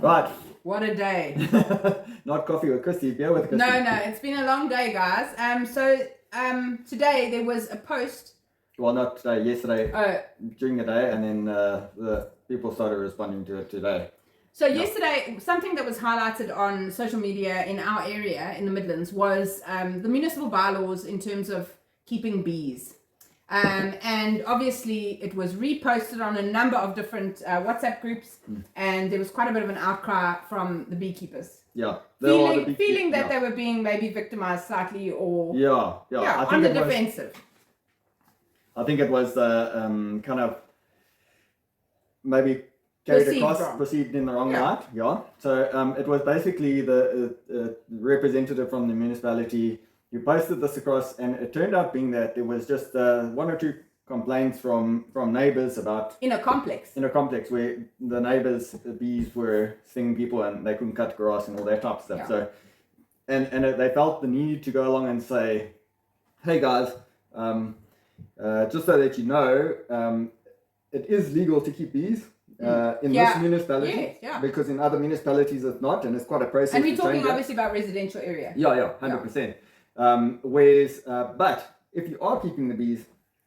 Right. What a day. Not coffee with Kristie, beer with Kristie. No, it's been a long day, guys. Today there was a post. Well, not today, yesterday, during the day, and then the people started responding to it today. So yesterday, something that was highlighted on social media in our area in the Midlands was the municipal bylaws in terms of keeping bees. And obviously it was reposted on a number of different WhatsApp groups, and there was quite a bit of an outcry from the beekeepers. Yeah. Feeling that they were being maybe victimized slightly or I think on the defensive. I think it was kind of maybe perceived in the wrong light. Yeah. So it was basically the representative from the municipality who posted this across, and it turned out being that there was just one or two complaints from neighbors about in a complex where the neighbors, the bees were stinging people and they couldn't cut grass and all that type of stuff. So and they felt the need to go along and say, hey guys, just so that you know, it is legal to keep bees in this municipality, because in other municipalities it's not, and it's quite a process. And we're talking obviously about residential area. 100%. Whereas, but if you are keeping the bees,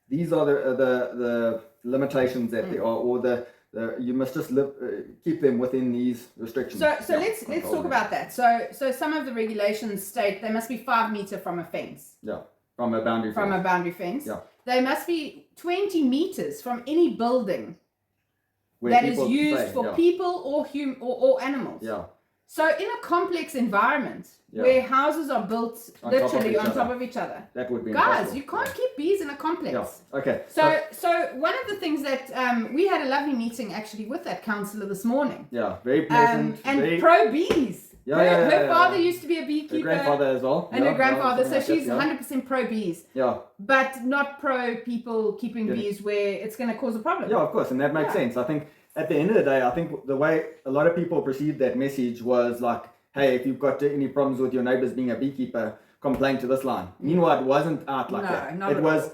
these are the limitations that there are, or you must just keep them within these restrictions. So let's talk about that. So some of the regulations state they must be 5 meters from a fence. Yeah, from a boundary fence. Yeah. They must be 20 meters from any building that is used for people or animals. Yeah. So in a complex environment where houses are built literally on top of each other, that would be guys, impossible. you can't keep bees in a complex. Yeah. Okay. So one of the things that we had a lovely meeting actually with that councillor this morning. Yeah, very pleasant. And pro bees. Her father used to be a beekeeper. Her grandfather as well. And her grandfather. So she's 100% pro bees. Yeah. But not pro people keeping bees where it's going to cause a problem. Yeah, of course. And that makes sense. I think at the end of the day, I think the way a lot of people perceived that message was like, hey, if you've got any problems with your neighbors being a beekeeper, complain to this line. Meanwhile, it wasn't out like that.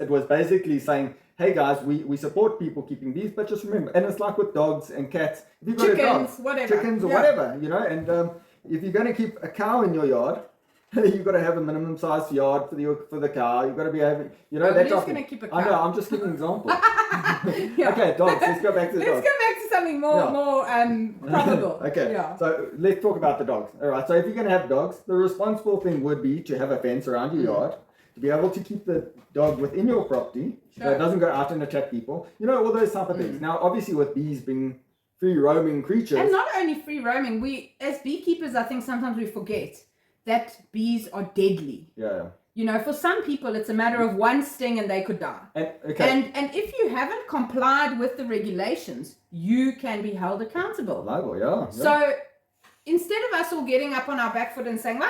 It was basically saying, hey guys, we support people keeping bees, but just remember, and it's like with dogs and cats. If you've got chickens or whatever, you know, and if you're going to keep a cow in your yard, you've got to have a minimum sized yard for the cow. You've got to be having, you know, that's going to keep a cow. I know, I'm just giving an example. Okay, dogs. Let's go back to the dogs. Let's go back to something more probable. Okay. Yeah. So let's talk about the dogs. All right. So if you're going to have dogs, the responsible thing would be to have a fence around your yard, to be able to keep the dog within your property, so it doesn't go out and attack people. You know, all those type of things. Now, obviously, with bees being free roaming creatures, and not only free roaming, we as beekeepers, I think sometimes we forget that bees are deadly. Yeah. You know, for some people, it's a matter of one sting and they could die. And if you haven't complied with the regulations, you can be held accountable. Liable, So instead of us all getting up on our back foot and saying,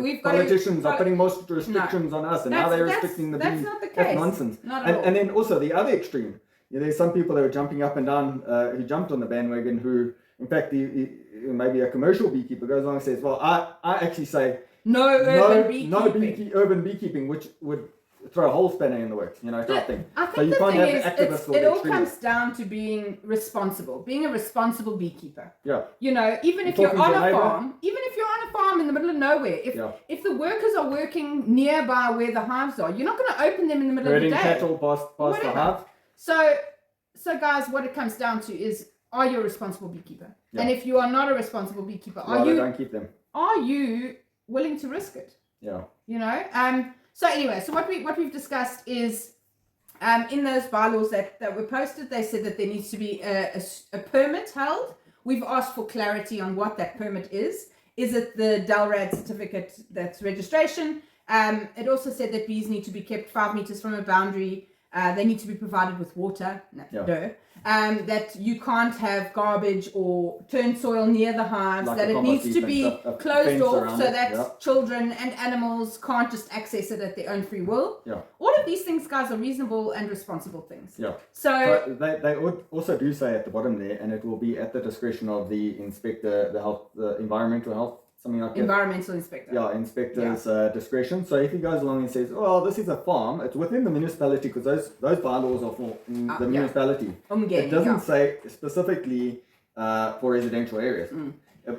we've got politicians are putting most restrictions on us, and now they're restricting the bees. That's not the case. That's nonsense. Not at all. And then also the other extreme. There's some people that were jumping up and down, who jumped on the bandwagon, who, in fact, maybe a commercial beekeeper goes along and says, well, I actually say no urban beekeeping, which would throw a whole spanner in the works, type thing. I think it all comes down to being responsible, being a responsible beekeeper. Yeah. Even if you're on a farm in the middle of nowhere, if the workers are working nearby where the hives are, you're not going to open them in the middle of the day. Cattle past the hive. So guys, what it comes down to is, are you a responsible beekeeper? Yeah. And if you are not a responsible beekeeper, don't keep them. Are you willing to risk it? Yeah. So anyway, so what we've discussed is in those bylaws that were posted, they said that there needs to be a permit held. We've asked for clarity on what that permit is. Is it the DELRAD certificate that's registration? It also said that bees need to be kept 5 meters from a boundary. They need to be provided with water. That you can't have garbage or turn soil near the hives, that it needs to be closed off so that children and animals can't just access it at their own free will. Yeah. All of these things, guys, are reasonable and responsible things. Yeah. So they also do say at the bottom there, and it will be at the discretion of the inspector, the environmental health, something like that. Environmental inspector. Yeah, inspector's discretion. So if he goes along and says, "Oh, this is a farm," it's within the municipality, because those bylaws are for the municipality. It doesn't say specifically for residential areas.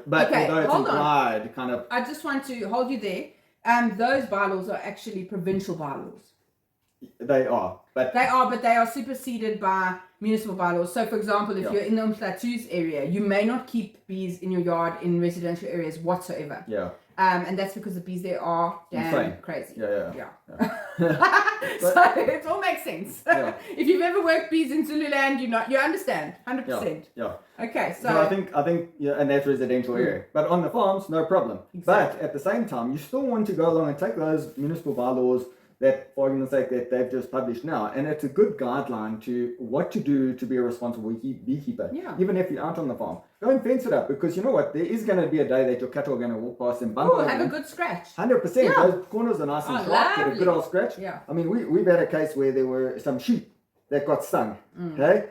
But although it's implied, kind of. I just want to hold you there. Those bylaws are actually provincial bylaws. They are, but they are superseded by municipal bylaws. So, for example, if you're in the Umhlatu's area, you may not keep bees in your yard in residential areas whatsoever. Yeah. And that's because the bees there are damn crazy. Yeah. So it all makes sense. Yeah. If you've ever worked bees in Zululand, you understand 100%. Yeah. Okay, so I think and that's residential area. But on the farms, no problem. Exactly. But at the same time, you still want to go along and take those municipal bylaws that, for argument's sake, that they've just published now, and it's a good guideline to what to do to be a responsible beekeeper. Yeah. Even if you're out on the farm, go and fence it up, because you know what, there is going to be a day that your cattle are going to walk past and bump over. Have a good scratch. 100%. Yeah. Those corners are nice and sharp. Get a good old scratch. Yeah. I mean, we've had a case where there were some sheep that got stung. Okay.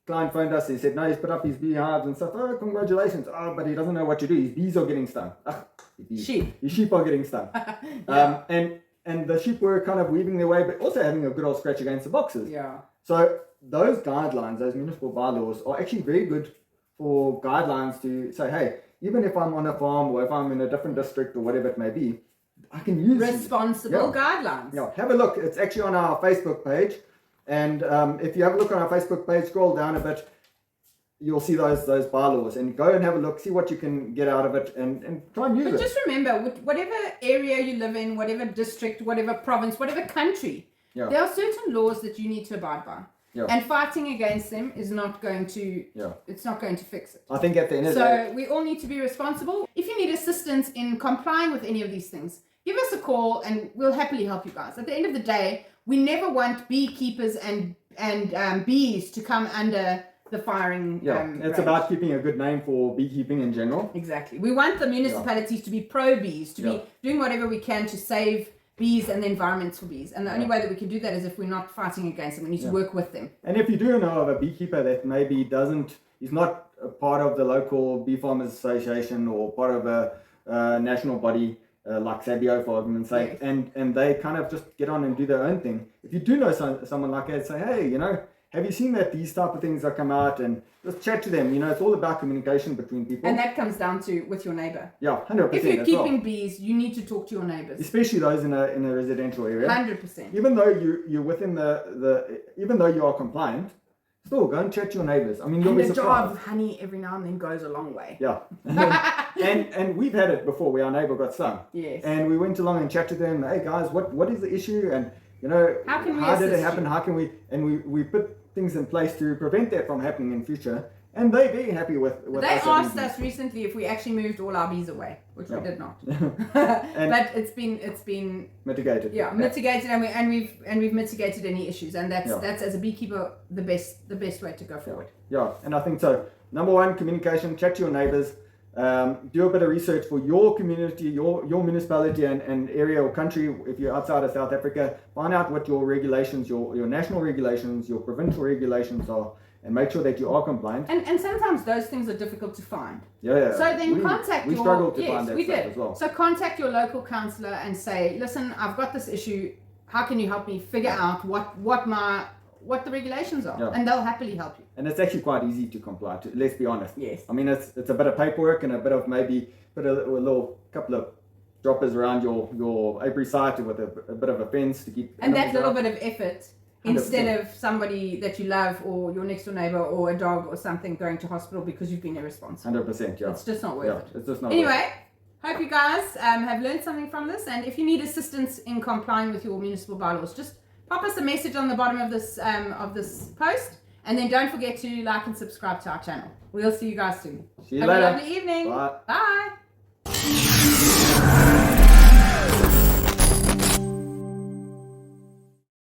Client phoned us. He said, no, he's put up his beehives and stuff. Oh, congratulations. Oh, but he doesn't know what to do. His bees are getting stung. His sheep are getting stung. And the sheep were kind of weaving their way, but also having a good old scratch against the boxes. Yeah. So those guidelines, those municipal bylaws, are actually very good for guidelines to say, hey, even if I'm on a farm or if I'm in a different district or whatever it may be, I can use responsible guidelines. Yeah, have a look. It's actually on our Facebook page. And if you have a look on our Facebook page, scroll down a bit, you'll see those bylaws, and go and have a look, see what you can get out of it, and try and use it. But just remember, whatever area you live in, whatever district, whatever province, whatever country, there are certain laws that you need to abide by. Yeah. And fighting against them is not going to, it's not going to fix it. I think at the end of the day. So we all need to be responsible. If you need assistance in complying with any of these things, give us a call and we'll happily help you guys. At the end of the day, we never want beekeepers and bees to come under the firing. It's range. about keeping a good name for beekeeping in general. Exactly. We want the municipalities to be pro bees, to be doing whatever we can to save bees and the environment for bees. And the only way that we can do that is if we're not fighting against them. We need to work with them. And if you do know of a beekeeper that maybe is not a part of the local Bee Farmers Association or part of a national body like Sabio, for argument's sake, and they kind of just get on and do their own thing. If you do know someone like that, say, hey, have you seen that these type of things are come out, and just chat to them. It's all about communication between people. And that comes down to with your neighbor. Yeah, 100%. If you're keeping bees, you need to talk to your neighbors. Especially those in a residential area. 100%. Even though you're within even though you are compliant, still go and chat to your neighbors. I mean, you'll be surprised. And a jar of honey every now and then goes a long way. Yeah. and we've had it before where our neighbor got stung. Yes. And we went along and chatted to them. Hey guys, what is the issue? And how did it happen? How can we? And we put things in place to prevent that from happening in future. And they're very happy with they asked us recently if we actually moved all our bees away, which we did not. But it's been mitigated. Yeah, mitigated, and we've mitigated any issues, and that's as a beekeeper the best way to go forward. Yeah, and I think so. Number one, communication. Chat to your neighbors. Do a bit of research for your community, your municipality and area or country. If you're outside of South Africa, find out what your regulations, your national regulations, your provincial regulations are, and make sure that you are compliant. And sometimes those things are difficult to find. Yeah. So then contact we struggled to find that we stuff did. as well. So contact your local councillor and say, listen, I've got this issue. How can you help me figure out what the regulations are? And they'll happily help you. And it's actually quite easy to comply to, let's be honest. Yes. I mean, it's a bit of paperwork and a bit of maybe put a little couple of droppers around your apiary site with a bit of a fence to keep. And that little bit of effort, 100%. Instead of somebody that you love or your next door neighbor or a dog or something going to hospital because you've been irresponsible. 100%, yeah. It's just not worth it. It's just not anyway, worth it. Hope you guys have learned something from this. And if you need assistance in complying with your municipal bylaws, just pop us a message on the bottom of this post. And then don't forget to like and subscribe to our channel. We'll see you guys soon. See you later. later. Have a lovely evening. Bye. Bye.